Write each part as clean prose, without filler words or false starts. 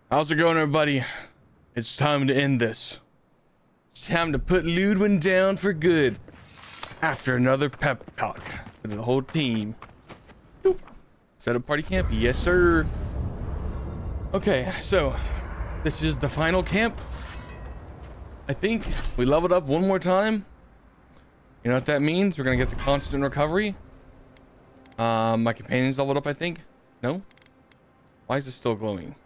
How's it going, everybody? It's time to end this. It's time to put Ludwig down for good. After another pep talk for the whole team. Boop. Set up party camp. Yes, sir. Okay, so this is the final camp. I think we leveled up one more time. You know what that means? We're gonna get the constant recovery. My companion's leveled up, I think. No? Why is it still glowing?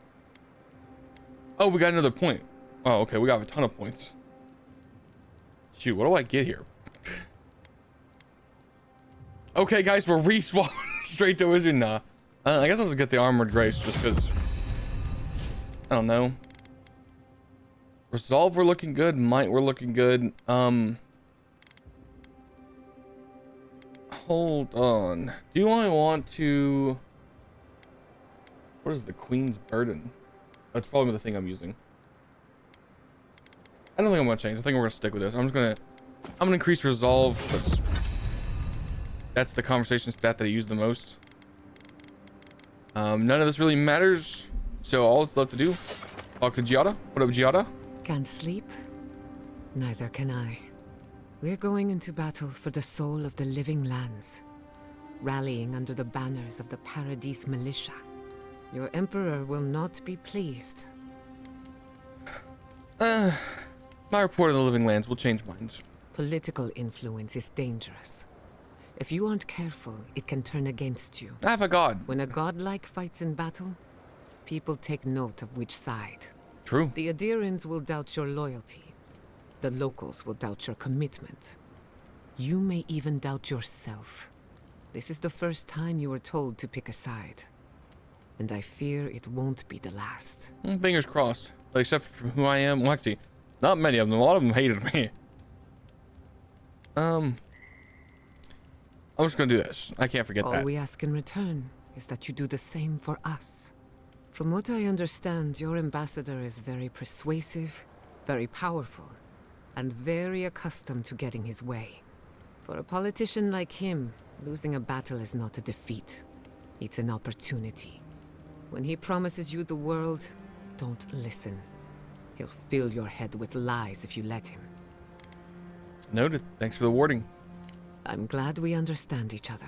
Oh, we got another point. Oh, okay, we got a ton of points. Shoot, what do I get here? Okay, guys, we're reswapping straight to wizard. Nah. I guess I'll just get the armored grace just because. I don't know. Resolve, we're looking good. Might, we're looking good. Hold on. Do I want to? What is the Queen's Burden? That's probably the thing I'm using. I don't think I'm gonna change. I think we're gonna stick with this. I'm gonna increase resolve. That's the conversation stat that I use the most. None of this really matters. So all it's left to do, talk to Giada. What up, Giada? Can't sleep? Neither can I. We're going into battle for the soul of the living lands, rallying under the banners of the Paradise militia. Your emperor will not be pleased. My report of the living lands will change minds. Political influence is dangerous. If you aren't careful, it can turn against you. I have a god. When a godlike fights in battle, people take note of which side. True. The Adirans will doubt your loyalty. The locals will doubt your commitment. You may even doubt yourself. This is the first time you were told to pick a side. And I fear it won't be the last. Fingers crossed. But except for who I am. Well, actually, not many of them. A lot of them hated me. I'm just gonna do this. I can't forget that. All we ask in return is that you do the same for us. From what I understand, your ambassador is very persuasive, very powerful, and very accustomed to getting his way. For a politician like him, losing a battle is not a defeat. It's an opportunity. When he promises you the world, don't listen. He'll fill your head with lies if you let him. Noted. Thanks for the warning. I'm glad we understand each other.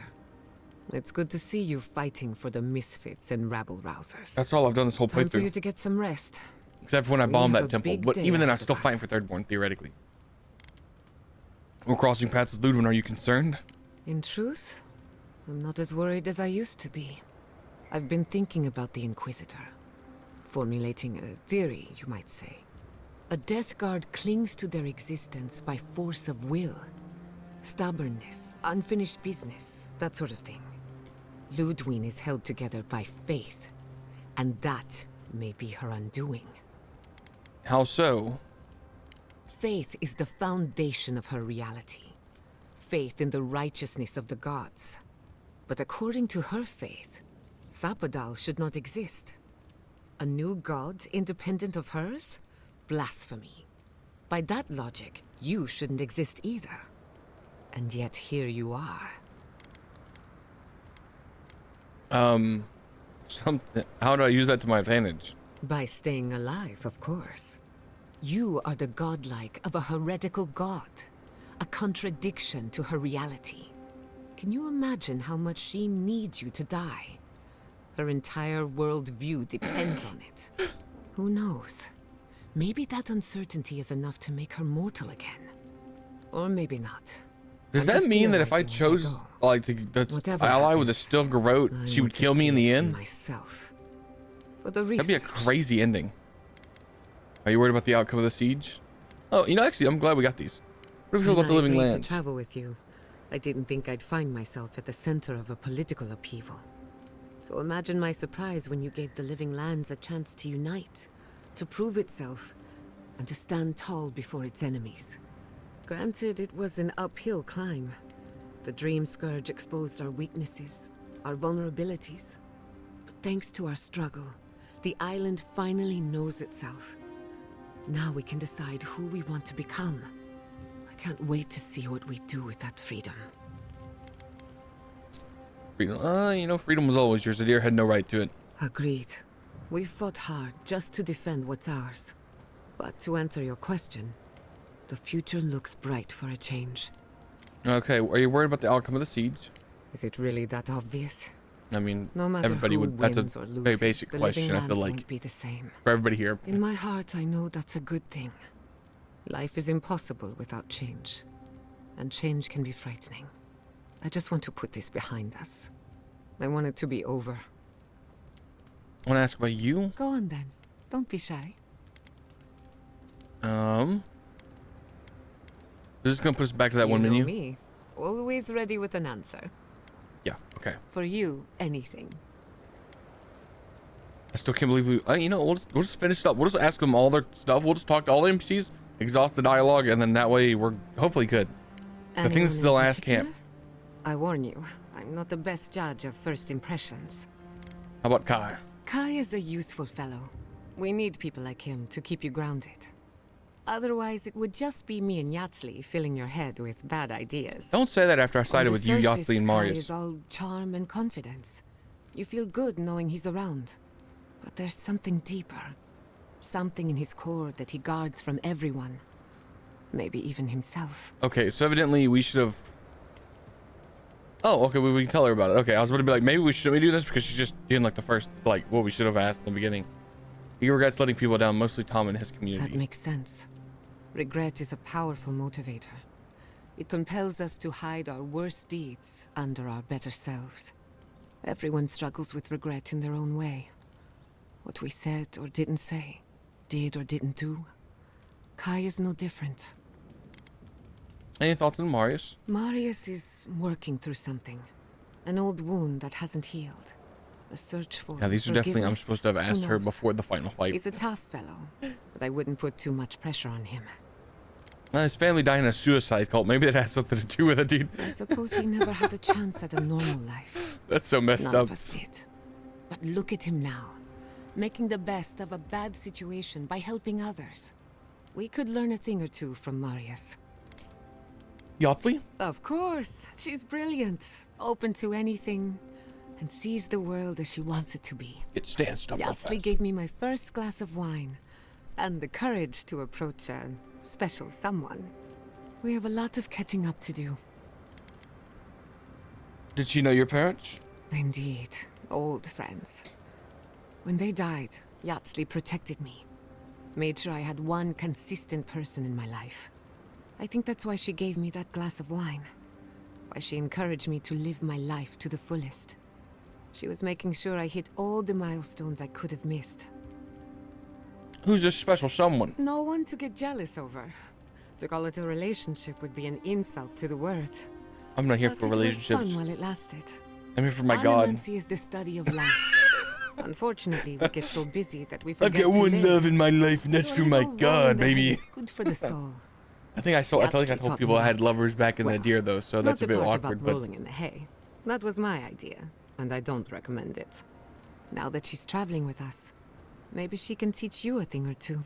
It's good to see you fighting for the misfits and rabble-rousers. That's all I've done this whole Time for you playthrough. to get some rest. Except for when I We bombed have that a temple. big But day even then, I'm ahead of still fighting us. for Thirdborn, theoretically. We're crossing paths with Ludwig. Are you concerned? In truth, I'm not as worried as I used to be. I've been thinking about the Inquisitor. Formulating a theory, you might say. A Death Guard clings to their existence by force of will. Stubbornness, unfinished business, that sort of thing. Ludwig is held together by faith, and that may be her undoing. How so? Faith is the foundation of her reality. Faith in the righteousness of the gods. But according to her faith, Sapadal should not exist. A new god independent of hers? Blasphemy. By that logic, you shouldn't exist either. And yet here you are. How do I use that to my advantage? By staying alive, of course. You are the godlike of a heretical god. A contradiction to her reality. Can you imagine how much she needs you to die? Her entire worldview depends on it. Who knows? Maybe that uncertainty is enough to make her mortal again. Or maybe not. Does I'm that just mean that if I theorizing as I chose, go. like, to Whatever ally with a happens, still garrote, I she would want to kill me in see the it for end? myself. For the That'd be a research. crazy ending. Are you worried about the outcome of the siege? Oh, you know, actually, I'm glad we got these. What do you feel When about the I living agreed lands? to travel with you, I didn't think I'd find myself at the center of a political upheaval. So imagine my surprise when you gave the living lands a chance to unite, to prove itself, and to stand tall before its enemies. Granted, it was an uphill climb. The Dream Scourge exposed our weaknesses, our vulnerabilities. But thanks to our struggle, the island finally knows itself. Now we can decide who we want to become. I can't wait to see what we do with that freedom. Freedom. You know, freedom was always yours. The deer had no right to it. Agreed. We've fought hard just to defend what's ours. But to answer your question, the future looks bright for a change. Okay, are you worried about the outcome of the siege? Is it really that obvious? I mean, No matter everybody who would. That's a wins or loses, very basic the question. living I feel lands like won't be the same. for everybody here. In my heart, I know that's a good thing. Life is impossible without change, and change can be frightening. I just want to put this behind us. I want it to be over. I want to ask about you. Go on then. Don't be shy. This is gonna put us back to that You one know menu. me. Always ready with an answer. Yeah. Okay. For you, anything. I still can't believe we. You know, we'll just finish it up. We'll just ask them all their stuff. We'll just talk to all the NPCs, exhaust the dialogue, and then that way we're hopefully good. The thing that's still ask camp. I warn you, I'm not the best judge of first impressions. How about Kai? Kai is a useful fellow. We need people like him to keep you grounded. Otherwise, it would just be me and Yatzli filling your head with bad ideas. Don't say that after I sided with you, Yatzli, and Kai Marius. is all charm and confidence. You feel good knowing he's around. But there's something deeper. Something in his core that he guards from everyone. Maybe even himself. Okay, so evidently we should have. Oh, okay, we can tell her about it. Okay, I was about to be like, maybe we shouldn't do this because she's just doing like the first, like what we should have asked in the beginning. He regrets letting people down, mostly Tom and his community. That makes sense. Regret is a powerful motivator. It compels us to hide our worst deeds under our better selves. Everyone struggles with regret in their own way. What we said or didn't say, did or didn't do. Kai is no different. Any thoughts on Marius? Marius is working through something. An old wound that hasn't healed. A search for Yeah, these are definitely. I'm forgiveness. supposed to have asked Who her knows? before the final fight. He's a tough fellow, but I wouldn't put too much pressure on him. His family died in a suicide cult. Maybe that has something to do with it, dude. I suppose he never had a chance at a normal life. That's so messed None up. of us did. But look at him now, making the best of a bad situation by helping others. We could learn a thing or two from Marius. Yachtly? Of course. She's brilliant, open to anything, and sees the world as she wants it to be. It stands up real Yatzli fast. gave me my first glass of wine, and the courage to approach a special someone. We have a lot of catching up to do. Did she know your parents? Indeed, old friends. When they died, Yatzli protected me. Made sure I had one consistent person in my life. I think that's why she gave me that glass of wine. Why she encouraged me to live my life to the fullest. She was making sure I hit all the milestones I could have missed. Who's this special someone? No one to get jealous over. To call it a relationship would be an insult to the word. I'm not here But for it was relationships. fun while it lasted. I'm here for my god. Animancy is the study of life. Unfortunately, we get so busy that we I've forget got to one live. love in my life, and that's So for a my little roll in god, the head baby. is good for the soul. I think I told taught people me I had that. lovers back in the Well, deer though, so Not that's a the bit part awkward. about But rolling in the hay. That was my idea, and I don't recommend it. Now that she's traveling with us, maybe she can teach you a thing or two.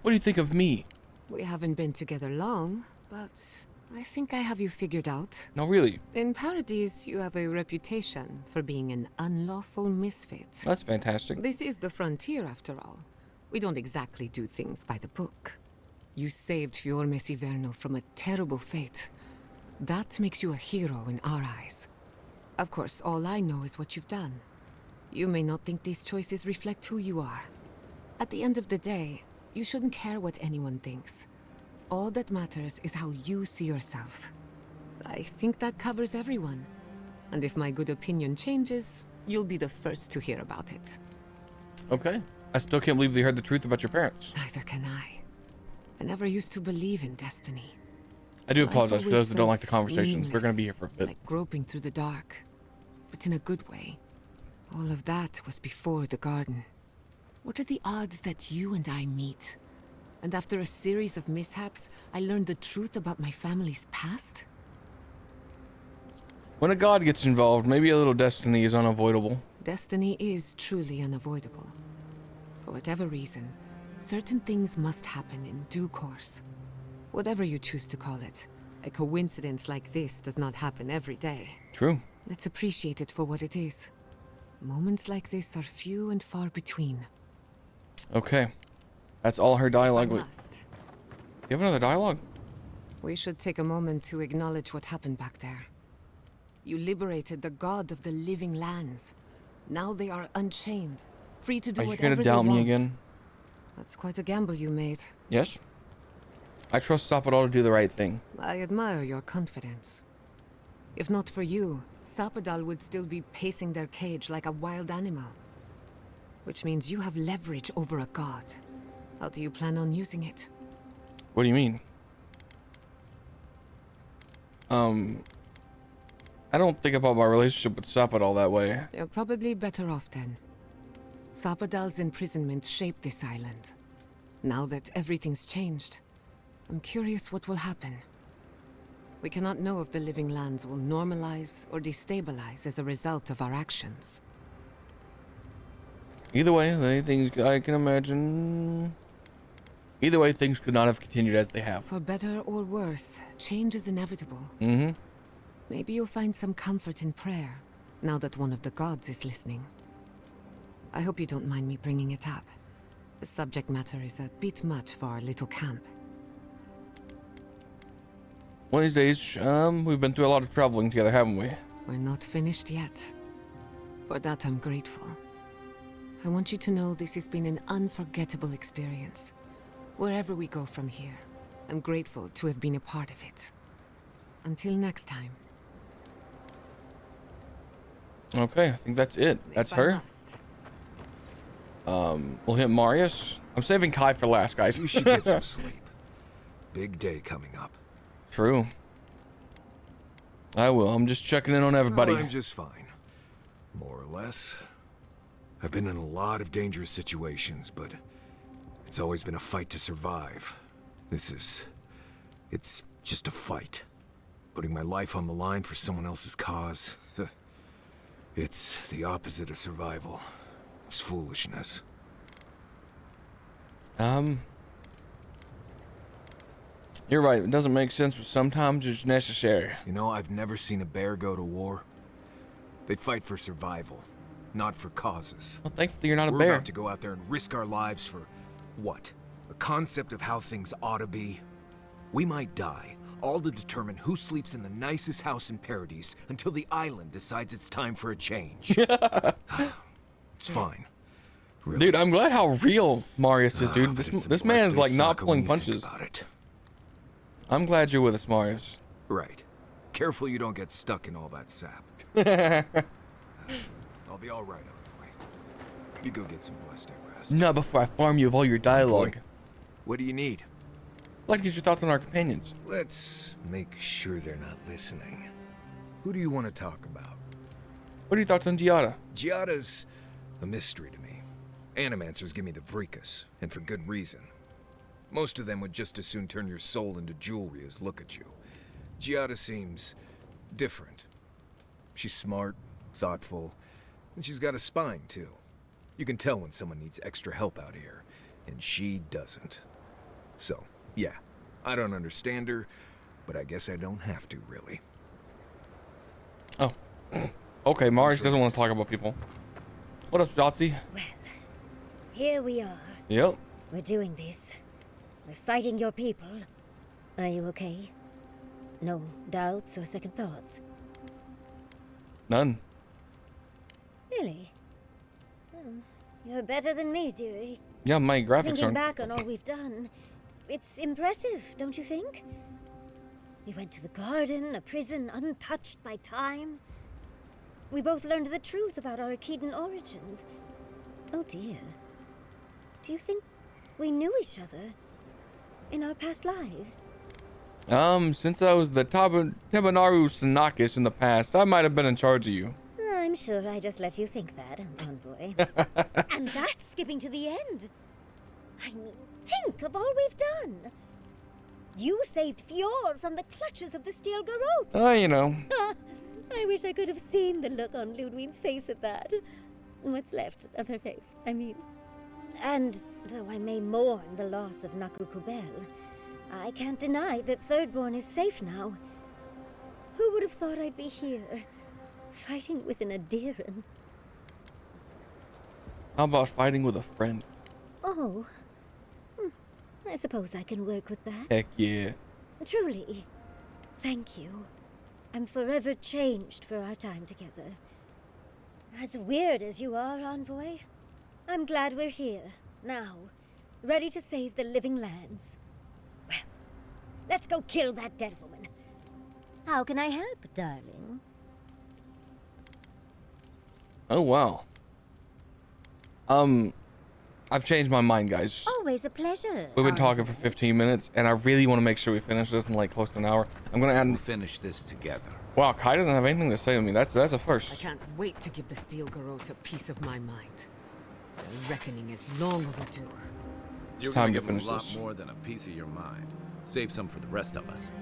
what do you think of me? We haven't been together long, but I think I have you figured out. No, really. In Paradise, you have a reputation for being an unlawful misfit. That's fantastic. This is the frontier, after all. We don't exactly do things by the book. You saved Fiorme Siverno from a terrible fate. That makes you a hero in our eyes. Of course, all I know is what you've done. You may not think these choices reflect who you are. At the end of the day, you shouldn't care what anyone thinks. All that matters is how you see yourself. I think that covers everyone. And if my good opinion changes, you'll be the first to hear about it. Okay. I still can't believe they heard the truth about your parents. Neither can I. I never used to believe in destiny. I do Life apologize for always those that don't like the felt conversations. We're gonna meaningless, be here for a bit. like groping through the dark, but in a good way. All of that was before the garden. What are the odds that you and I meet? And after a series of mishaps, I learned the truth about my family's past? When a god gets involved, maybe a little destiny is unavoidable. Destiny is truly unavoidable. For whatever reason, certain things must happen in due course. Whatever you choose to call it, a coincidence like this does not happen every day. True. Let's appreciate it for what it is. Moments like this are few and far between. Okay. That's all her dialogue. I You must. have another dialogue? We should take a moment to acknowledge what happened back there. You liberated the god of the living lands. Now they are unchained, free to do Are you whatever gonna they doubt want. me again? That's quite a gamble you made. Yes. I trust Sapadal to do the right thing. I admire your confidence. If not for you, Sapadal would still be pacing their cage like a wild animal. Which means you have leverage over a god. How do you plan on using it? What do you mean? I don't think about my relationship with Sapadal that way. You're probably better off then. Sapadal's imprisonment shaped this island. Now that everything's changed, I'm curious what will happen. We cannot know if the living lands will normalize or destabilize as a result of our actions. Either way, things I can imagine. Either way, things could not have continued as they have. For better or worse, change is inevitable. Mm-hmm. Maybe you'll find some comfort in prayer, now that one of the gods is listening. I hope you don't mind me bringing it up. The subject matter is a bit much for our little camp. One of these days, we've been through a lot of traveling together, haven't we? We're not finished yet. For that, I'm grateful. I want you to know this has been an unforgettable experience. Wherever we go from here, I'm grateful to have been a part of it. Until next time. Okay, I think that's it. That's If I her. must. We'll hit Marius. I'm saving Kai for last, guys. You should get some sleep. Big day coming up. True. I will. I'm just checking in on everybody. Well, I'm just fine. More or less. I've been in a lot of dangerous situations, but it's always been a fight to survive. It's just a fight. Putting my life on the line for someone else's cause. It's the opposite of survival. It's foolishness. You're right. It doesn't make sense, but sometimes it's necessary. You know, I've never seen a bear go to war. They fight for survival, not for causes. Well, thankfully you're not a We're bear. about to go out there and risk our lives for what? A concept of how things ought to be? We might die, all to determine who sleeps in the nicest house in Paradise until the island decides it's time for a change. It's fine. Really. Dude, I'm glad how real Marius is, dude. But it's a This man's like blessed not sucker when pulling you think punches. about it. I'm glad you're with us, Marius. Right. Careful you don't get stuck in all that sap. I'll be all right, Envoy. You go get some blessed rest. Not before I farm you of all your dialogue. What do you need? I'd like to get your thoughts on our companions. Let's make sure they're not listening. Who do you want to talk about? What are your thoughts on Giada? Giada's a mystery to me. Animancers give me the vricus, and for good reason. Most of them would just as soon turn your soul into jewelry as look at you. Giada seems different. She's smart, thoughtful, and she's got a spine, too. You can tell when someone needs extra help out here, and she doesn't. So, yeah, I don't understand her, but I guess I don't have to, really. Oh. Okay, Marius doesn't want to talk about people. What up, Jotzi? Well, here we are. Yep. We're doing this. We're fighting your people. Are you okay? No doubts or second thoughts? None. Really? You're better than me, dearie. Yeah, my graphics Thinking aren't. back on all we've done, it's impressive, don't you think? We went to the garden, a prison untouched by time. We both learned the truth about our Akedan origins. Oh dear. Do you think we knew each other in our past lives? Since I was the Tebanaru Sanakis in the past, I might have been in charge of you. I'm sure I just let you think that, Envoy. And that's skipping to the end. I mean, think of all we've done. You saved Fjord from the clutches of the Steel Garrote. Oh, you know. I wish I could have seen the look on Ludwine's face at that. What's left of her face, I mean. And though I may mourn the loss of Naku Kubel, I can't deny that Thirdborn is safe now. Who would have thought I'd be here, fighting with an Adiran? How about fighting with a friend? Oh. I suppose I can work with that. Heck yeah. Truly. Thank you. I'm forever changed for our time together. As weird as you are, Envoy, I'm glad we're here, now, ready to save the living lands. Well, let's go kill that dead woman. How can I help, darling? Oh, wow. I've changed my mind, guys. Always a pleasure. We've been talking for 15 minutes, and I really want to make sure we finish this in like close to an hour. I'm gonna add. We'll finish this together. Wow, Kai doesn't have anything to say to me. That's a I first. can't wait to give the Steel Garrote a piece of my mind. The reckoning is long overdue. You're time gonna to give him finish a lot this. more than a piece of your mind. Save some for the rest of us.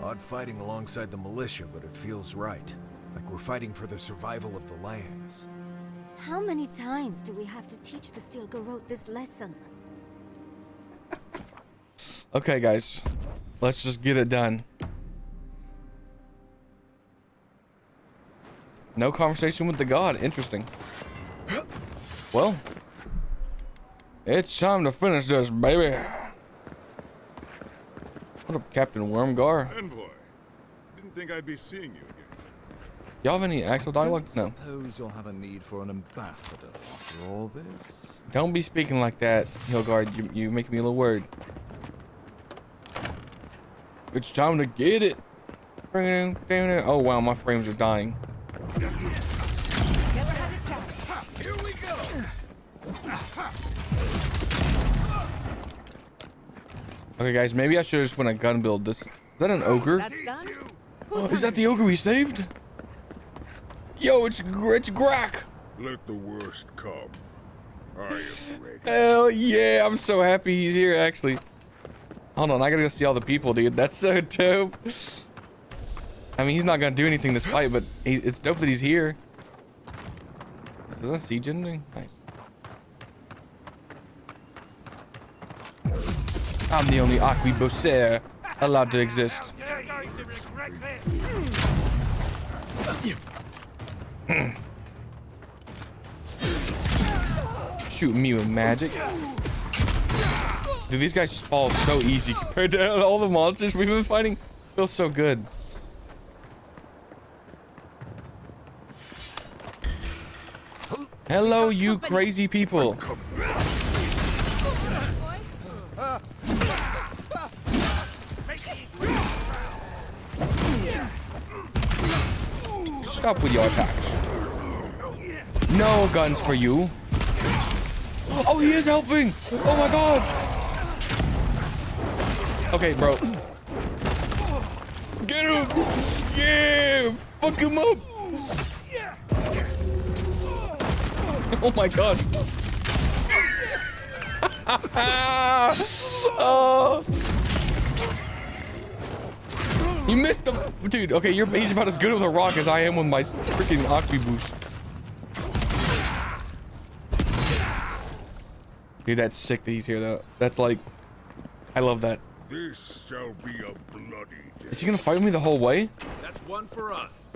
Odd fighting alongside the militia, but it feels right. Like we're fighting for the survival of the lands. How many times do we have to teach the Steel Garrote this lesson? Okay, guys, let's just get it done. No conversation with the god. Interesting. Well, it's time to finish this, baby. What up, Captain Wormgar? Envoy, didn't think I'd be seeing you again. Y'all have any actual dialogue? No. Suppose you'll have a need for an ambassador after all this. Don't be speaking like that, Hillguard. You make me a little worried. It's time to get it. Bring it in, damn it. Oh wow, my frames are dying. Here we go! Okay, guys, maybe I should have just went a gun build. Is that an ogre? That's done? Is that the ogre we saved? Yo, it's Grack. Let the worst come. I am ready. Hell yeah, I'm so happy he's here, actually. Hold on, I gotta go see all the people, dude. That's so dope. I mean, he's not gonna do anything this fight, but it's dope that he's here. Is that siege ending? Nice. I'm the only arquebusier allowed to exist. Shoot me with magic. Dude, these guys fall so easy compared to all the monsters we've been fighting. Feels so good. Hello, you crazy people. Stop with your attacks. No guns for you. Oh, he is helping. Oh my god. Okay, bro. Get him. Yeah. Fuck him up. Oh my god. Oh. You missed the dude. Okay, he's about as good with a rock as I am with my freaking arquebus. Dude, that's sick that he's here though. That's like, I love that. This shall be a bloody day. Is he gonna fight me the whole way? That's one for us.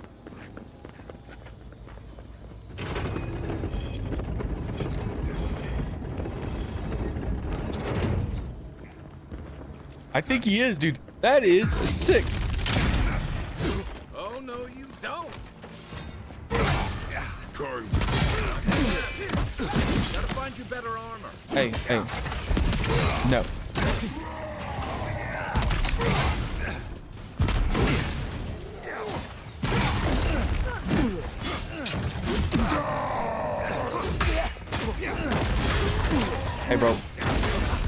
I think he is, dude. That is sick. Oh no, you don't. Time. Gotta find you better armor. Hey. No. Hey, bro.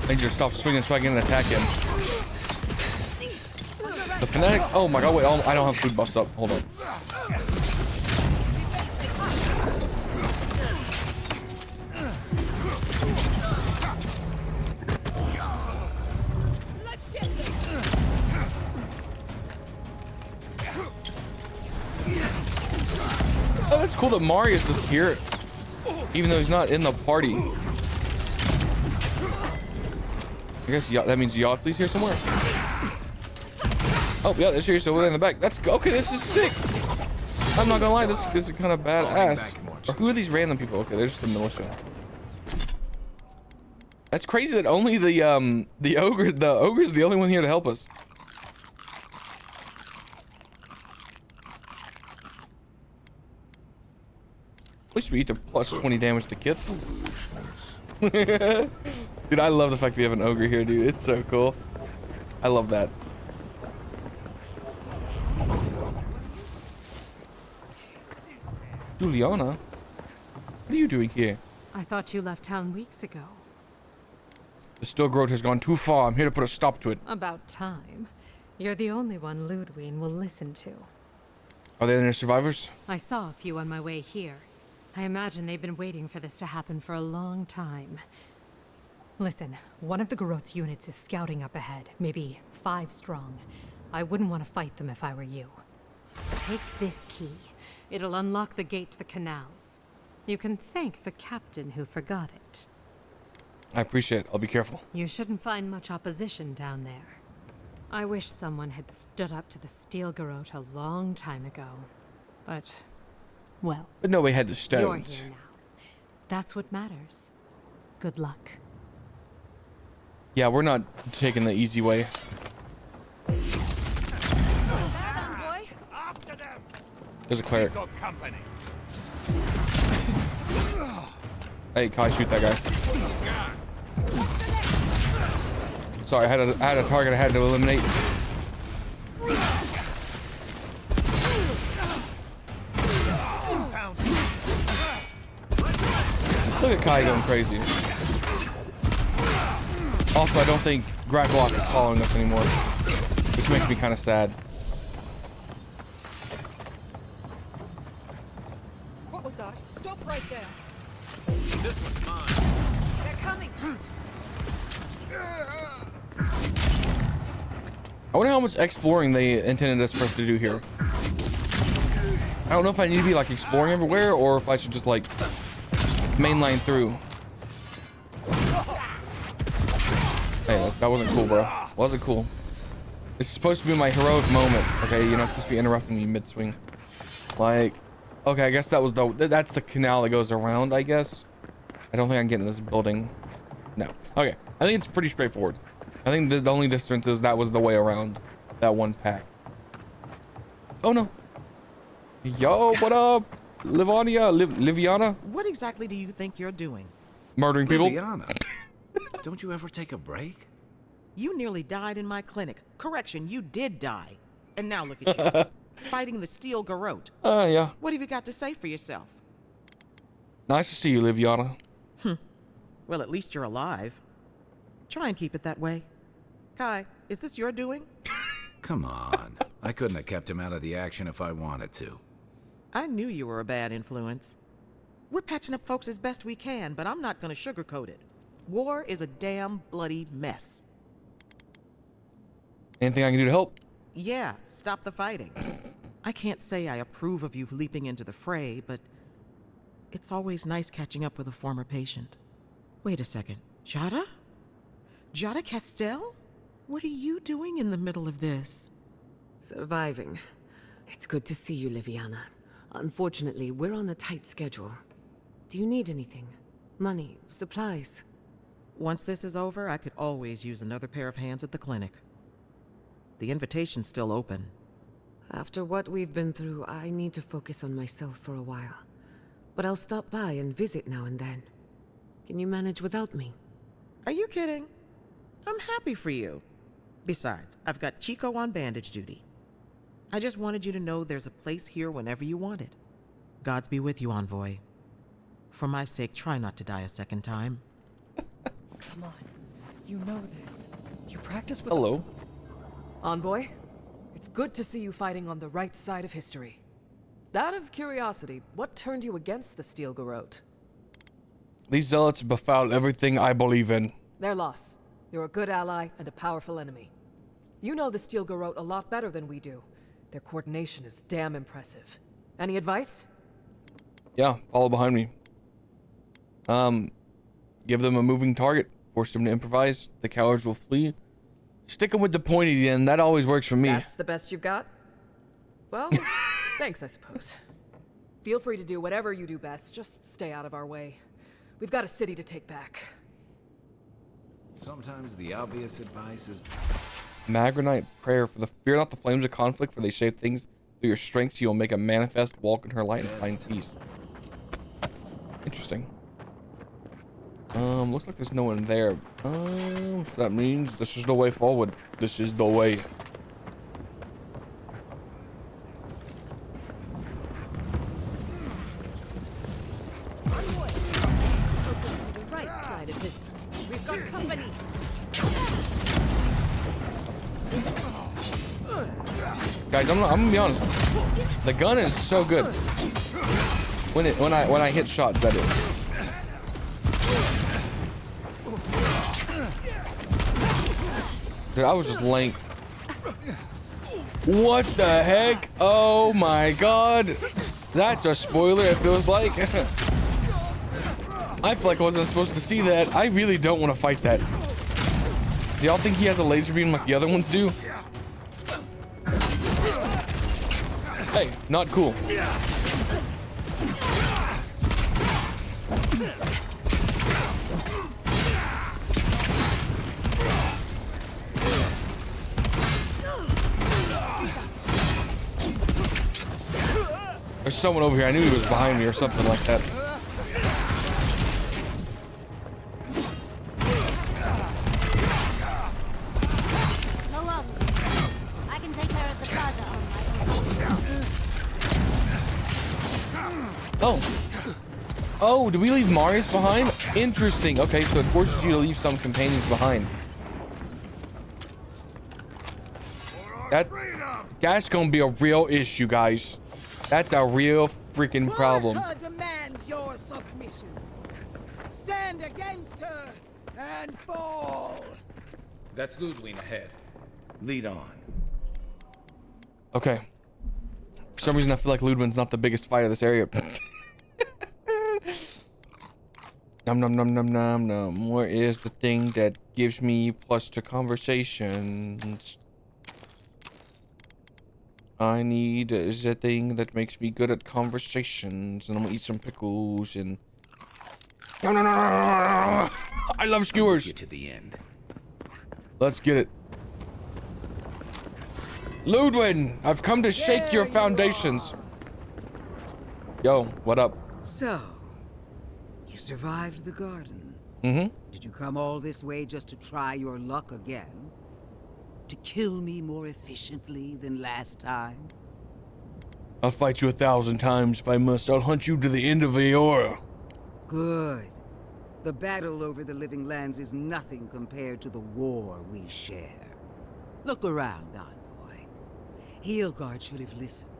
I need you to stop swinging so I can attack him. The fanatic. Oh my god, wait. I don't have food buffs up. Hold on. Oh, that's cool that Marius is here, even though he's not in the party. I guess that means Yahtzee here somewhere. Oh, yeah, this here's over in the back. That's okay. This is sick. I'm not gonna lie, this is kind of badass. Or who are these random people? Okay, they're just the militia. That's crazy that only the ogre's the only one here to help us. At least we eat the plus 20 damage to kits. Dude, I love the fact we have an ogre here, dude. It's so cool. I love that. Juliana, what are you doing here? I thought you left town weeks ago. The still growth has gone too far. I'm here to put a stop to it. About time. You're the only one Ludwig will listen to. Are there any survivors? I saw a few on my way here. I imagine they've been waiting for this to happen for a long time. Listen, one of the Garot's units is scouting up ahead, maybe 5 strong. I wouldn't want to fight them if I were you. Take this key. It'll unlock the gate to the canals. You can thank the captain who forgot it. I appreciate it. I'll be careful. You shouldn't find much opposition down there. I wish someone had stood up to the Steel Garot a long time ago. But, well, But no, we had the you're stones. here now. That's what matters. Good luck. Yeah, we're not taking the easy way. There's a cleric. Hey, Kai, shoot that guy. Sorry, I had a target I had to eliminate. Look at Kai going crazy. Also, I don't think Gracklock is following us anymore, which makes me kind of sad. What was that? Stop right there. This one's mine. They're coming. I wonder how much exploring they intended us for us to do here. I don't know if I need to be like exploring everywhere or if I should just like mainline through. Hey, that wasn't cool, bro. Wasn't cool. This is supposed to be my heroic moment. Okay, you're not supposed to be interrupting me mid-swing. Like, okay, I guess that's the canal that goes around, I guess. I don't think I can get in this building. No. Okay, I think it's pretty straightforward. I think the only difference is that was the way around that one pack. Oh no. Yo, what up? Liviana? What exactly do you think you're doing? Murdering people? Liviana, don't you ever take a break? You nearly died in my clinic. Correction, you did die. And now look at you, fighting the Steel Garot. Yeah. What have you got to say for yourself? Nice to see you, Liviana. Well, at least you're alive. Try and keep it that way. Kai, is this your doing? Come on. I couldn't have kept him out of the action if I wanted to. I knew you were a bad influence. We're patching up folks as best we can, but I'm not gonna sugarcoat it. War is a damn bloody mess. Anything I can do to help? Yeah, stop the fighting. I can't say I approve of you leaping into the fray, but it's always nice catching up with a former patient. Wait a second. Jada? Jada Castell? What are you doing in the middle of this? Surviving. It's good to see you, Liviana. Unfortunately, we're on a tight schedule. Do you need anything? Money? Supplies? Once this is over, I could always use another pair of hands at the clinic. The invitation's still open. After what we've been through, I need to focus on myself for a while. But I'll stop by and visit now and then. Can you manage without me? Are you kidding? I'm happy for you. Besides, I've got Chico on bandage duty. I just wanted you to know there's a place here whenever you want it. Gods be with you, Envoy. For my sake, try not to die a second time. Come on. You know this. You practice with... Hello. Envoy, it's good to see you fighting on the right side of history. Out of curiosity, what turned you against the Steel Garot? These zealots befoul everything I believe in. Their loss. You're a good ally and a powerful enemy. You know the Steel Garot a lot better than we do. Their coordination is damn impressive. Any advice? Yeah, follow behind me. Give them a moving target. Force them to improvise. The cowards will flee. Stick them with the pointy end. That always works for me. That's the best you've got? Well, thanks, I suppose. Feel free to do whatever you do best. Just stay out of our way. We've got a city to take back. Sometimes the obvious advice is... Magronite prayer. For the fear not the flames of conflict, for they shape things through your strength, so you'll make a manifest, walk in her light, and find peace. Interesting. Looks like there's no one there. So that means this is the way forward. This is the way. Side of this. We've got company. Guys, I'm gonna be honest. The gun is so good. When I hit shots, that is. Dude, I was just laying. What the heck? Oh my god. That's a spoiler, it feels like. I feel like I wasn't supposed to see that. I really don't want to fight that. Do y'all think he has a laser beam like the other ones do? Hey, not cool. There's someone over here. I knew he was behind me or something like that. Oh, did we leave Marius behind? Interesting. Okay, so it forces you to leave some companions behind. That's gonna be a real issue, guys. That's a real freaking problem. Let her demand your submission. Stand against her and fall. That's Ludwig ahead. Lead on. Okay. For some reason, I feel like Ludwig's not the biggest fighter of this area. Num num num num num num. Where is the thing that gives me plus to conversations? I need the thing that makes me good at conversations, and I'm gonna eat some pickles and. No, no, no, no, no, no. I love skewers. Get to the end. Let's get it. Ludwig, I've come to shake your foundations. Yo, what up? So, you survived the garden. Mm-hmm. Did you come all this way just to try your luck again? To kill me more efficiently than last time? I'll fight you 1,000 times if I must. I'll hunt you to the end of Eora. Good. The battle over the Living Lands is nothing compared to the war we share. Look around, Envoy. Heelguard should have listened.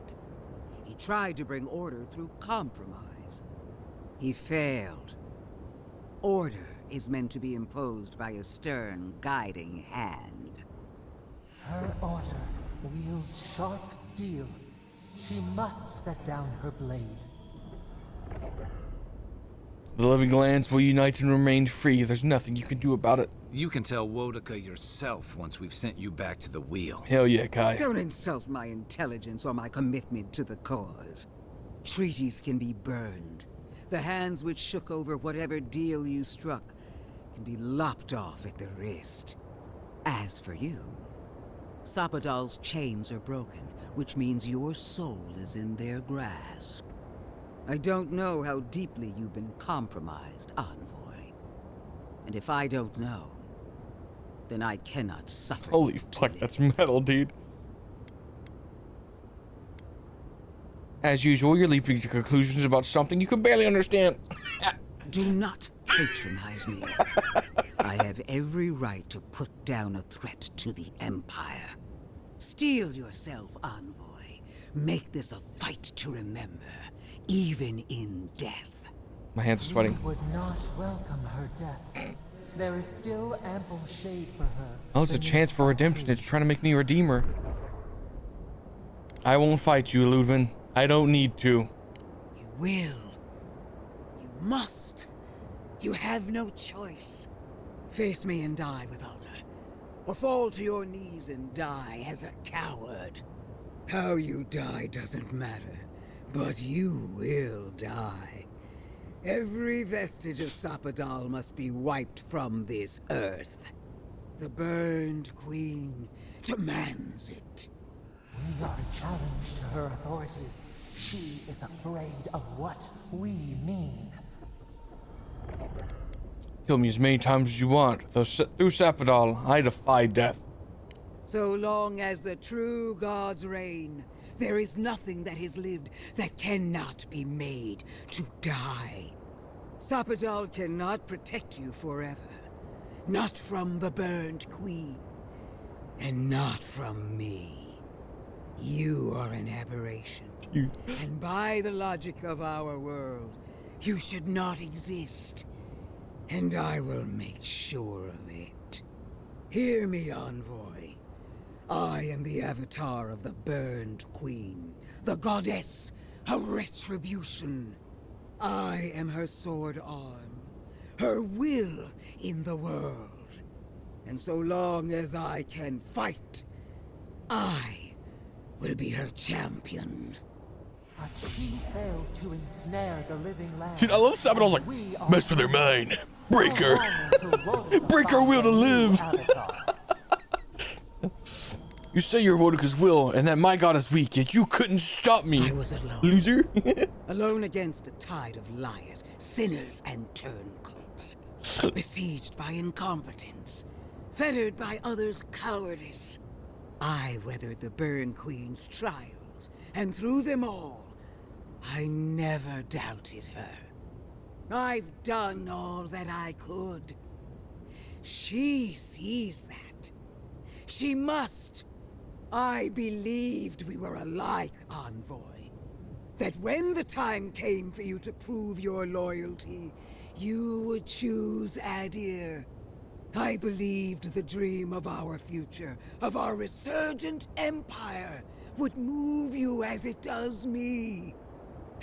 He tried to bring order through compromise. He failed. Order is meant to be imposed by a stern, guiding hand. Her order wields sharp steel. She must set down her blade. The Living Lands will unite and remain free. There's nothing you can do about it. You can tell Wodaka yourself once we've sent you back to the wheel. Hell yeah, Kai. Don't insult my intelligence or my commitment to the cause. Treaties can be burned. The hands which shook over whatever deal you struck can be lopped off at the wrist. As for you, Sapadal's chains are broken, which means your soul is in their grasp. I don't know how deeply you've been compromised, Envoy. And if I don't know, then I cannot suffer. Holy fuck, that's metal, dude. As usual, you're leaping to conclusions about something you can barely understand. Do not patronize me. I have every right to put down a threat to the Empire. Steel yourself, Envoy. Make this a fight to remember, even in death. My hands are sweating. We would not welcome her death. There is still ample shade for her. Oh, it's a chance for redemption. It's trying to make me redeem her. I won't fight you, Ludwig. I don't need to. You will. You must. You have no choice. Face me and die with honor. Or fall to your knees and die as a coward. How you die doesn't matter. But you will die. Every vestige of Sapadal must be wiped from this earth. The Burned Queen demands it. We are a challenge to her authority. She is afraid of what we mean. Kill me as many times as you want. Though through Sapadal, I defy death. So long as the true gods reign, there is nothing that has lived that cannot be made to die. Sapadal cannot protect you forever. Not from the Burned Queen. And not from me. You are an aberration. And by the logic of our world, you should not exist. And I will make sure of it. Hear me, Envoy. I am the avatar of the Burned Queen, the goddess of retribution. I am her sword arm, her will in the world. And so long as I can fight, I will be her champion. But she failed to ensnare the living land. Dude, I love Sapadal's like, mess with her mind. Break her. Break her will to live. You say you're Wodika's will, and that my god is weak, yet you couldn't stop me. I was alone. Loser. Alone against a tide of liars, sinners, and turncoats. Besieged by incompetence. Fettered by others' cowardice. I weathered the Burn Queen's trials, and through them all, I never doubted her. I've done all that I could. She sees that. She must. I believed we were alike, Envoy. That when the time came for you to prove your loyalty, you would choose Adir. I believed the dream of our future, of our resurgent empire, would move you as it does me.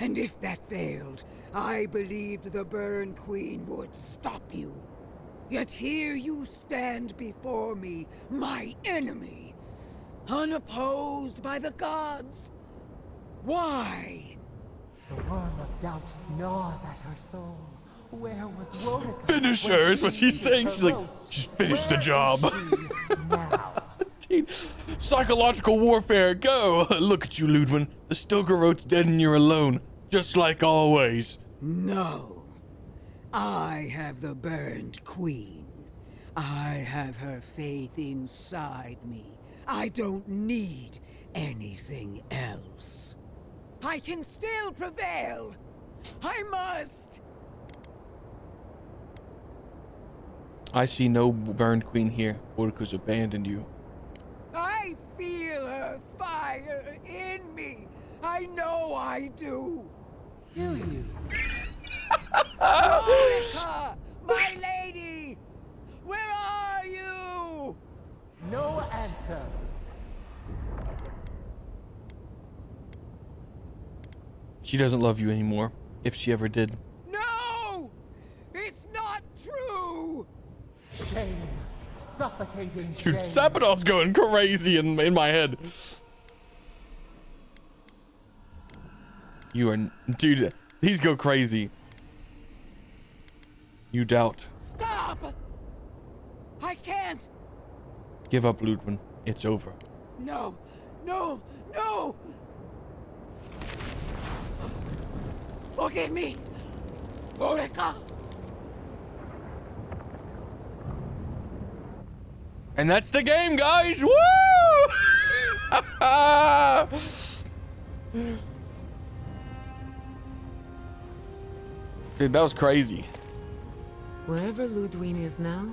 And if that failed, I believed the Burn Queen would stop you. Yet here you stand before me, my enemy, unopposed by the gods. Why? The worm of doubt gnaws at her soul. Where was Wodika? Finish her, is what she's saying. She's like, just finish the job. Now. Dude, psychological warfare, go! Look at you, Ludwin. The Stilgarrote's dead and you're alone. Just like always. No. I have the Burned Queen. I have her faith inside me. I don't need anything else. I can still prevail. I must. I see no Burned Queen here. Wodika's abandoned you. I feel her fire in me. I know I do. Do you? Wodika, my lady! Where are you? No answer. She doesn't love you anymore, if she ever did. No! It's not true! Shame. Suffocating Dude, shame. Sapadal's going crazy in my head. You are... Dude, these go crazy. You doubt. Stop! I can't! Give up, Ludwin. It's over. No! No! No! Forgive me! Wodika! And that's the game, guys! Woo! Dude, that was crazy. Wherever Ludwin is now,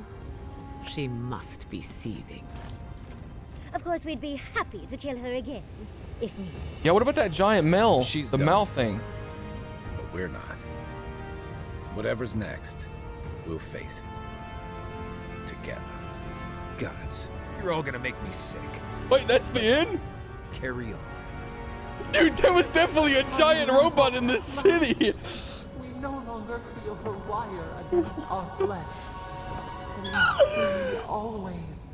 she must be seething. Of course, we'd be happy to kill her again, if needed. Yeah, what about that giant Mel? She's the done. Mel thing. But we're not. Whatever's next, we'll face it. Together. Gods, you're all gonna make me sick. Wait, that's the end? Carry on. Dude, there was definitely a giant robot in this city. We no longer feel her wire against our flesh. We are free always.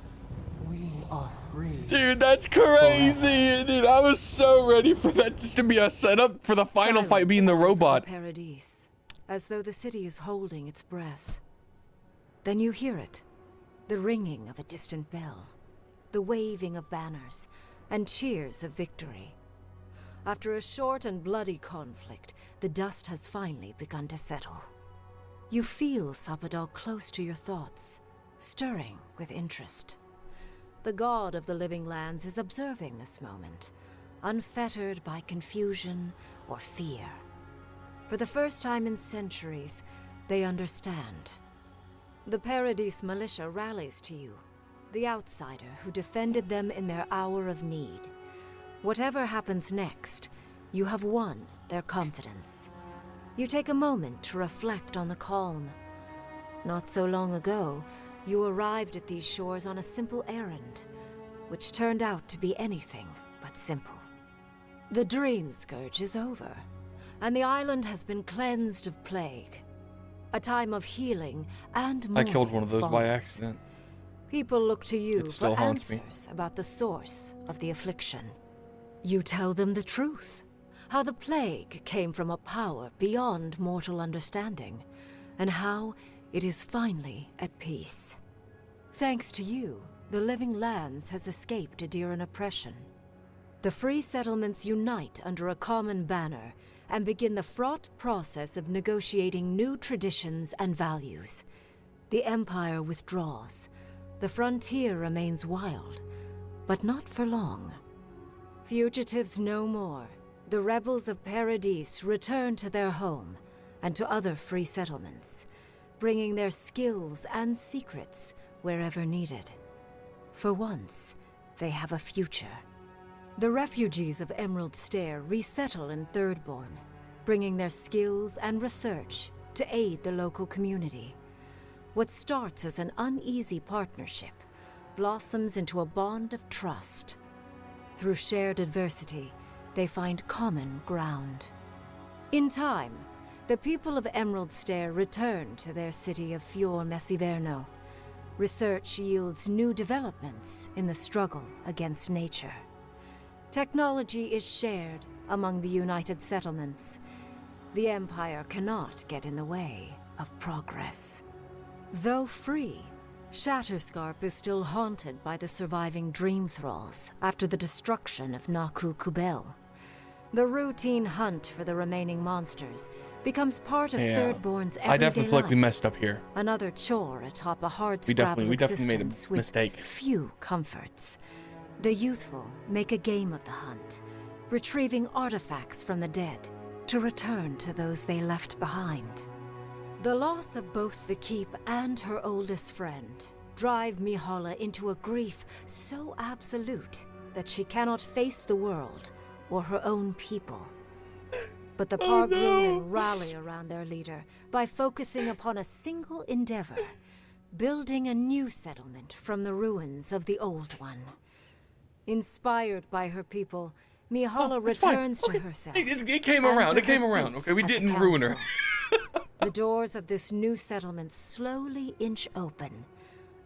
We are free. Dude, that's crazy. Dude, I was so ready for that just to be a setup for the final fight being the robot. Paradise. as though the city is holding its breath. Then you hear it, the ringing of a distant bell, the waving of banners, and cheers of victory. After a short and bloody conflict, the dust has finally begun to settle. You feel Sapadal close to your thoughts, stirring with interest. The god of the living lands is observing this moment, unfettered by confusion or fear. For the first time in centuries, they understand. The Paradis militia rallies to you, the outsider who defended them in their hour of need. Whatever happens next, you have won their confidence. You take a moment to reflect on the calm. Not so long ago, you arrived at these shores on a simple errand, which turned out to be anything but simple. The dream scourge is over, and the island has been cleansed of plague. A time of healing and I mourning killed one of those by follows. accident. People look to you It still for haunts me. answers about the source of the affliction. You tell them the truth, how the plague came from a power beyond mortal understanding, and how it is finally at peace. Thanks to you, the Living Lands has escaped Adiran oppression. The free settlements unite under a common banner and begin the fraught process of negotiating new traditions and values. The Empire withdraws. The frontier remains wild, but not for long. Fugitives no more. The rebels of Paradis return to their home and to other free settlements, bringing their skills and secrets wherever needed. For once, they have a future. The refugees of Emerald Stair resettle in Thirdborn, bringing their skills and research to aid the local community. What starts as an uneasy partnership blossoms into a bond of trust. Through shared adversity, they find common ground. In time, the people of Emerald Stair return to their city of Fior Messiverno. Research yields new developments in the struggle against nature. Technology is shared among the united settlements. The Empire cannot get in the way of progress. Though free, Shatterscarp is still haunted by the surviving dream thralls after the destruction of Naku Kubel. The routine hunt for the remaining monsters becomes part of Thirdborn's everyday I definitely feel like we life. messed up here. Another chore atop a hard We definitely made a existence with mistake. few comforts. The youthful make a game of the hunt, retrieving artifacts from the dead to return to those they left behind. The loss of both the keep and her oldest friend drive Mihala into a grief so absolute that she cannot face the world or her own people. But the Pargrunen rally around their leader by focusing upon a single endeavor, building a new settlement from the ruins of the old one. Inspired by her people, Mihala returns to herself. It came around. It came around. Okay, we didn't ruin her. The doors of this new settlement slowly inch open,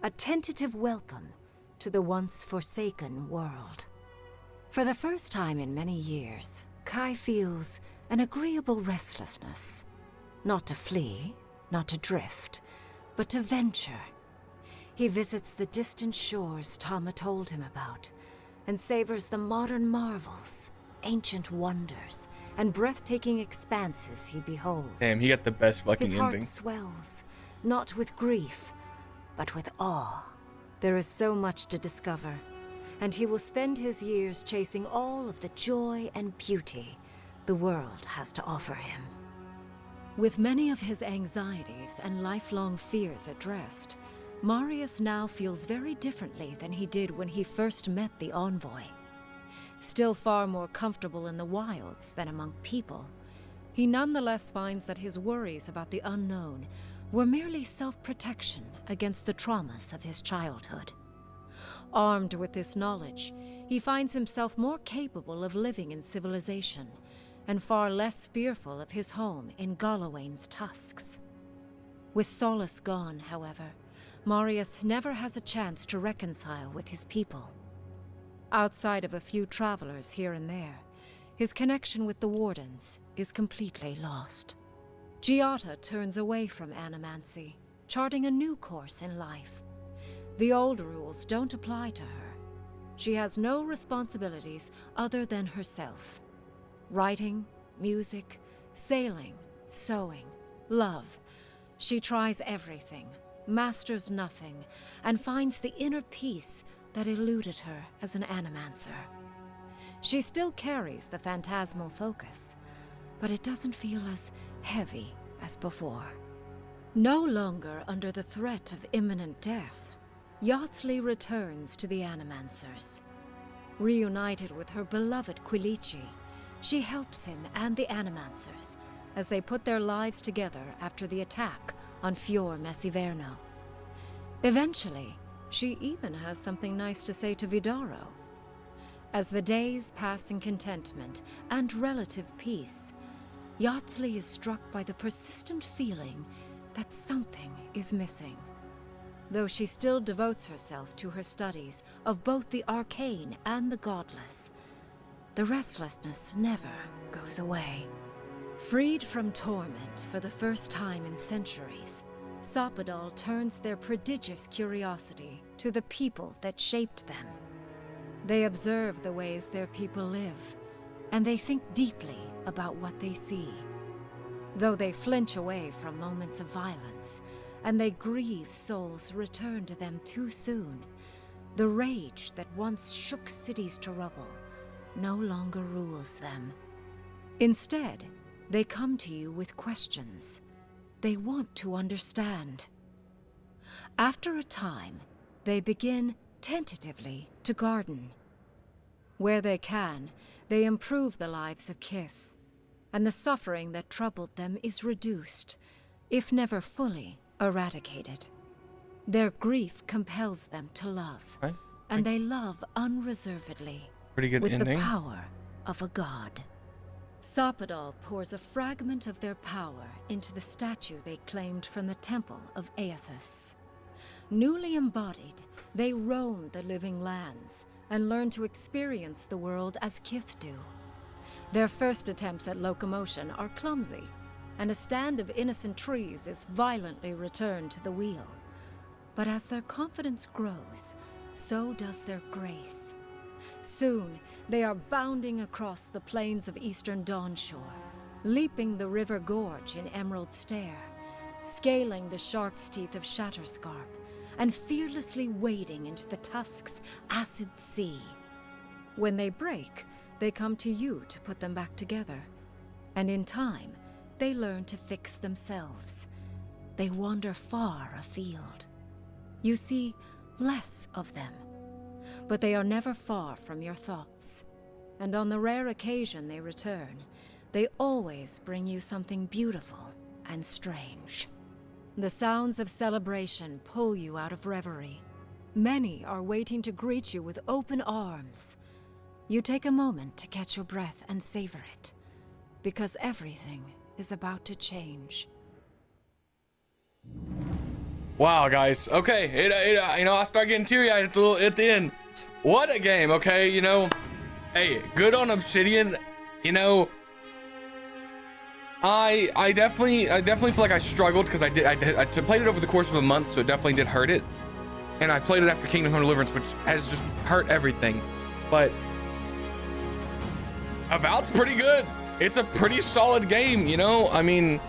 a tentative welcome to the once forsaken world. For the first time in many years, Kai feels an agreeable restlessness. Not to flee, not to drift, but to venture. He visits the distant shores Tama told him about, and savors the modern marvels, ancient wonders, and breathtaking expanses he beholds. Damn, he got the best fucking His ending. heart swells, not with grief, but with awe. There is so much to discover, and he will spend his years chasing all of the joy and beauty the world has to offer him. With many of his anxieties and lifelong fears addressed, Marius now feels very differently than he did when he first met the envoy. Still far more comfortable in the wilds than among people, he nonetheless finds that his worries about the unknown were merely self-protection against the traumas of his childhood. Armed with this knowledge, he finds himself more capable of living in civilization, and far less fearful of his home in Galawain's tusks. With Solace gone, however, Marius never has a chance to reconcile with his people. Outside of a few travelers here and there, his connection with the Wardens is completely lost. Giada turns away from animancy, charting a new course in life. The old rules don't apply to her. She has no responsibilities other than herself. Writing, music, sailing, sewing, love. She tries everything, masters nothing, and finds the inner peace that eluded her as an animancer. She still carries the phantasmal focus, but it doesn't feel as heavy as before. No longer under the threat of imminent death, Yardsley returns to the Animancers. Reunited with her beloved Quilici, she helps him and the Animancers as they put their lives together after the attack on Fior Messiverno. Eventually, she even has something nice to say to Vidaro. As the days pass in contentment and relative peace, Yardsley is struck by the persistent feeling that something is missing. Though she still devotes herself to her studies of both the arcane and the godless, the restlessness never goes away. Freed from torment for the first time in centuries, Sopadal turns their prodigious curiosity to the people that shaped them. They observe the ways their people live, and they think deeply about what they see. Though they flinch away from moments of violence, and they grieve souls returned to them too soon, the rage that once shook cities to rubble no longer rules them. Instead, they come to you with questions. They want to understand. After a time, they begin tentatively to garden. Where they can, they improve the lives of Kith, and the suffering that troubled them is reduced, if never fully eradicated. Their grief compels them to love, right. And they love unreservedly, Pretty good with ending. the power of a god. Sopadal pours a fragment of their power into the statue they claimed from the temple of Aethys. Newly embodied, they roam the living lands and learn to experience the world as Kith do. Their first attempts at locomotion are clumsy, and a stand of innocent trees is violently returned to the wheel. But as their confidence grows, so does their grace. Soon, they are bounding across the plains of eastern Dawnshore, leaping the river gorge in Emerald Stair, scaling the shark's teeth of Shatterscarp, and fearlessly wading into the Tusk's acid sea. When they break, they come to you to put them back together, and in time, they learn to fix themselves. They wander far afield. You see less of them, but they are never far from your thoughts. And on the rare occasion they return, they always bring you something beautiful and strange. The sounds of celebration pull you out of reverie. Many are waiting to greet you with open arms. You take a moment to catch your breath and savor it, because everything is about to change. Wow, guys. Okay, I start getting teary-eyed at the end. What a game, okay? Hey, good on Obsidian. I definitely feel like I struggled because I played it over the course of a month, so it definitely did hurt it. And I played it after Kingdom Come Deliverance, which has just hurt everything. But Avowed's pretty good. It's a pretty solid game, I mean,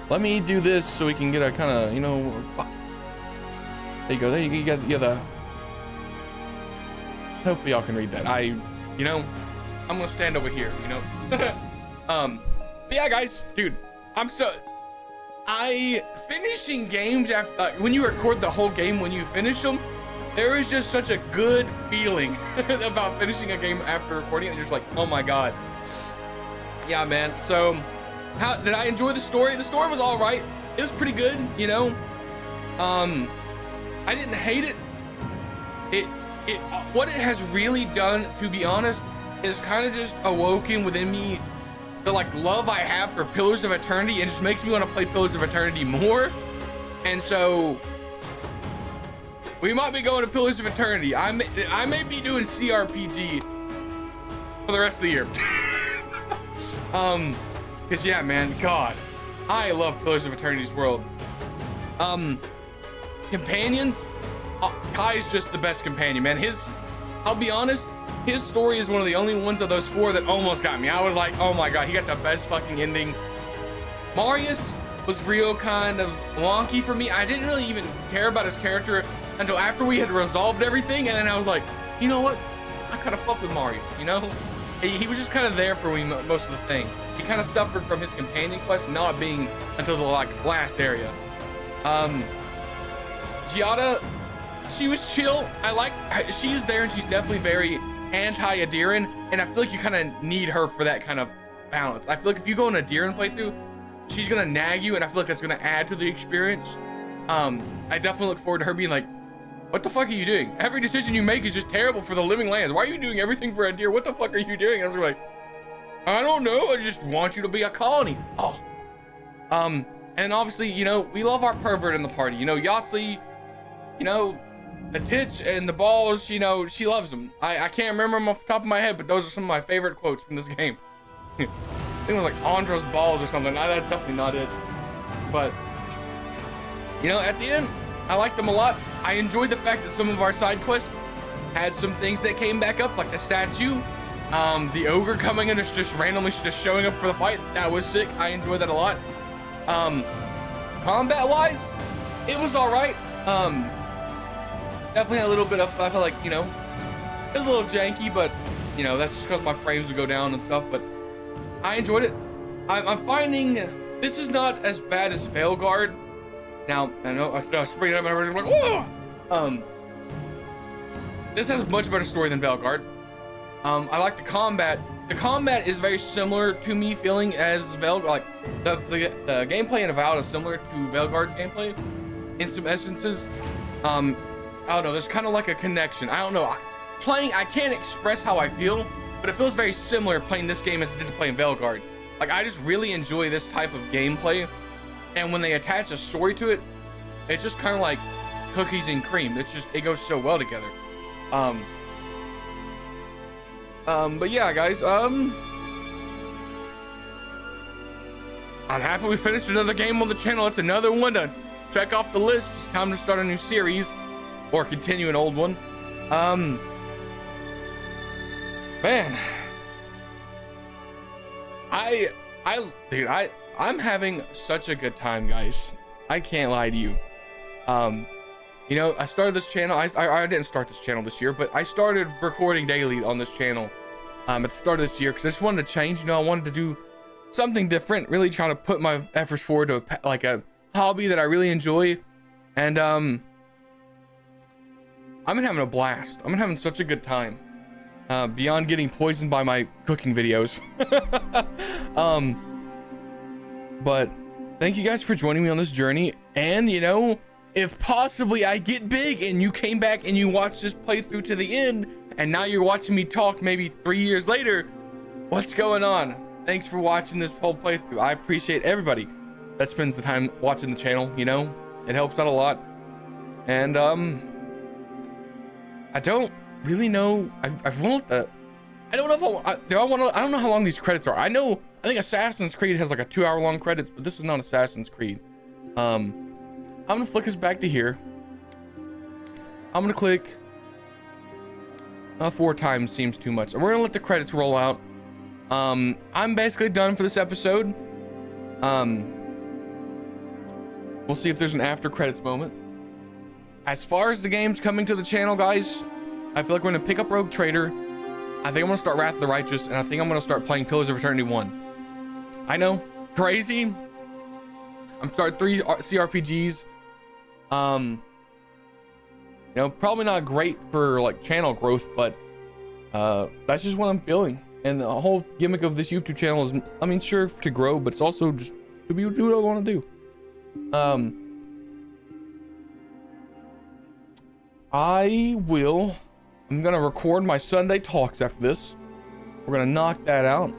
let me do this so we can get a kind of, there you go. There you got the. Hopefully y'all can read that. I'm gonna stand over here, but yeah, guys, dude, finishing games after, when you record the whole game, when you finish them, there is just such a good feeling about finishing a game after recording it. You're just like, oh my God. Yeah, man. So how did I enjoy the story? The story was all right. It was pretty good, I didn't hate it. What it has really done, to be honest, is kind of just awoken within me the love I have for Pillars of Eternity, and just makes me want to play Pillars of Eternity more. And so we might be going to Pillars of Eternity. I may be doing CRPG for the rest of the year. Cause yeah, man, God, I love Pillars of Eternity's world. Companions, Kai's just the best companion, man. I'll be honest, his story is one of the only ones of those 4 that almost got me. I was like, oh my god, he got the best fucking ending. Marius was real kind of wonky for me. I didn't really even care about his character until after we had resolved everything, and then I was like, you know what? I kind of fuck with Marius, you know? He was just kind of there for me most of the thing. He kind of suffered from his companion quest not being until the last area. Giada, she was chill. She's there and she's definitely very anti-Adiran, and I feel like you kind of need her for that kind of balance. I feel like if you go on a Adiran playthrough, she's gonna nag you, and I feel like that's gonna add to the experience. I definitely look forward to her being like, what the fuck are you doing? Every decision you make is just terrible for the living lands. Why are you doing everything for Adir? What the fuck are you doing? And I was like, I don't know. I just want you to be a colony. Oh. And obviously, you know, we love our pervert in the party. You know, Yahtzee, you know, the titch and the balls, you know, she loves them. I can't remember them off the top of my head, but those are some of my favorite quotes from this game. I think it was like Andra's balls or something. That's definitely not it. But, you know, at the end, I like them a lot. I enjoyed the fact that some of our side quests had some things that came back up, like the statue, the ogre coming in just randomly just showing up for the fight. That was sick. I enjoyed that a lot. Combat wise, it was all right. Definitely had a little bit of, I felt like, you know, it was a little janky, but you know, that's just because my frames would go down and stuff, but I enjoyed it. I'm finding this is not as bad as Veilguard. Now, I know I sprayed up my version like, whoa! This has a much better story than Veilguard. I like the combat. The combat is very similar to me feeling as Veilguard. Like the gameplay in Avowed is similar to Veilguard's gameplay in some essences. I don't know. There's kind of like a connection. I don't know. I can't express how I feel, but it feels very similar playing this game as it did to playing Veilguard. Like I just really enjoy this type of gameplay. And when they attach a story to it, it's just kind of like cookies and cream. It goes so well together. But yeah, guys, I'm happy we finished another game on the channel. It's another one to check off the list. It's time to start a new series or continue an old one. Man, I'm having such a good time, guys. I can't lie to you. You know, I started this channel. I didn't start this channel this year, but I started recording daily on this channel at the start of this year because I just wanted to change. You know, I wanted to do something different, really trying to put my efforts forward to a hobby that I really enjoy. And I've been having a blast. I've been having such a good time. Beyond getting poisoned by my cooking videos. But thank you guys for joining me on this journey. And you know, if possibly I get big and you came back and you watched this playthrough to the end, and now you're watching me talk maybe 3 years later, what's going on? Thanks for watching this whole playthrough. I appreciate everybody that spends the time watching the channel. You know, it helps out a lot. And I don't really know. I don't know if I don't know how long these credits are. I think Assassin's Creed has like a 2 hour long credits, but this is not Assassin's Creed. I'm gonna flick us back to here. I'm gonna click 4 times seems too much. We're gonna let the credits roll out. I'm basically done for this episode. We'll see if there's an after credits moment. As far as the games coming to the channel, guys, I feel like we're gonna pick up Rogue Trader. I think I'm gonna start Wrath of the Righteous, and I think I'm gonna start playing Pillars of Eternity 1. I know, crazy. I'm starting 3 CRPGs. You know, probably not great for like channel growth, but that's just what I'm feeling. And the whole gimmick of this YouTube channel is, I mean, sure, to grow, but it's also just to do what I want to do. I'm gonna record my Sunday talks after this. We're gonna knock that out,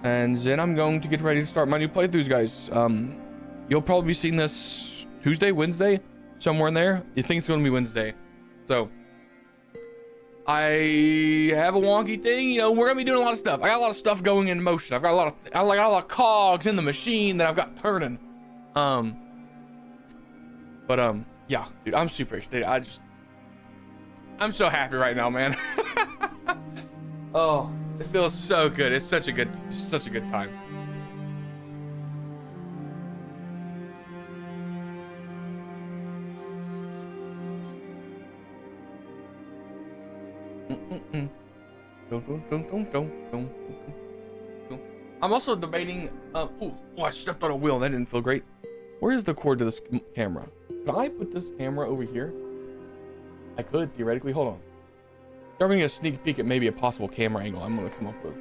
and then I'm going to get ready to start my new playthroughs, guys. You'll probably be seeing this Tuesday, Wednesday, somewhere in there. You think it's gonna be Wednesday, so I have a wonky thing. You know, we're gonna be doing a lot of stuff. I got a lot of stuff going in motion. I've got a lot of cogs in the machine that I've got turning. Yeah, dude, I'm super excited. I'm so happy right now, man. Oh, it feels so good. It's such a good time. I'm also debating. Oh, I stepped on a wheel. That didn't feel great. Where is the cord to this camera? Could I put this camera over here? I could theoretically. Hold on. We're gonna get a sneak peek at maybe a possible camera angle I'm gonna come up with.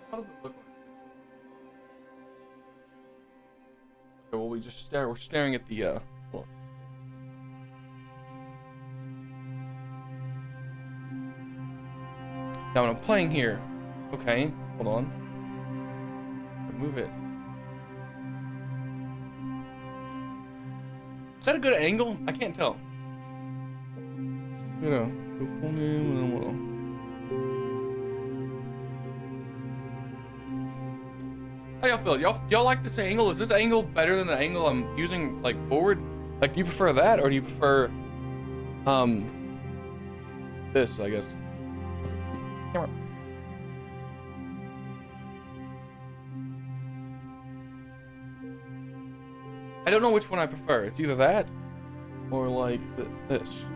How does it look like? Okay, well, we're staring at the hold on. Now when I'm playing here, okay, hold on. Move it. Is that a good angle? I can't tell. You know, go full name and then how y'all feel? Y'all like this angle? Is this angle better than the angle I'm using like forward? Like, do you prefer that or do you prefer this, I guess? Camera. I don't know which one I prefer. It's either that or like this.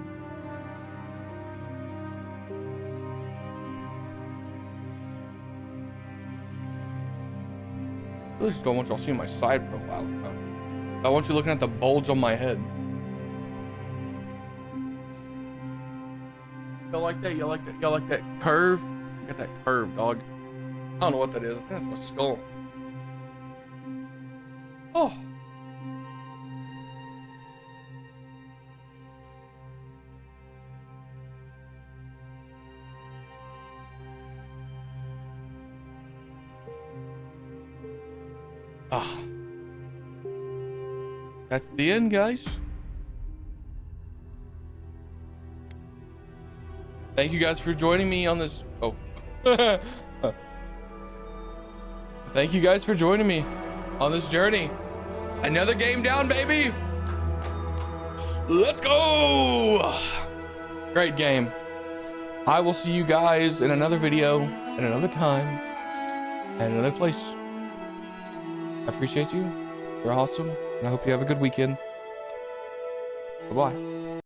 I really just don't want y'all seeing my side profile. I want you looking at the bulge on my head. Y'all like that? Y'all like that? Y'all like that curve? Look at that curve, dog. I don't know what that is. I think that's my skull. Oh. Ah. That's the end, guys. Thank you guys for joining me on this. Oh. Thank you guys for joining me on this journey. Another game down, baby. Let's go. Great game. I will see you guys in another video, at another time, and another place. I appreciate you. You're awesome. And I hope you have a good weekend. Bye-bye.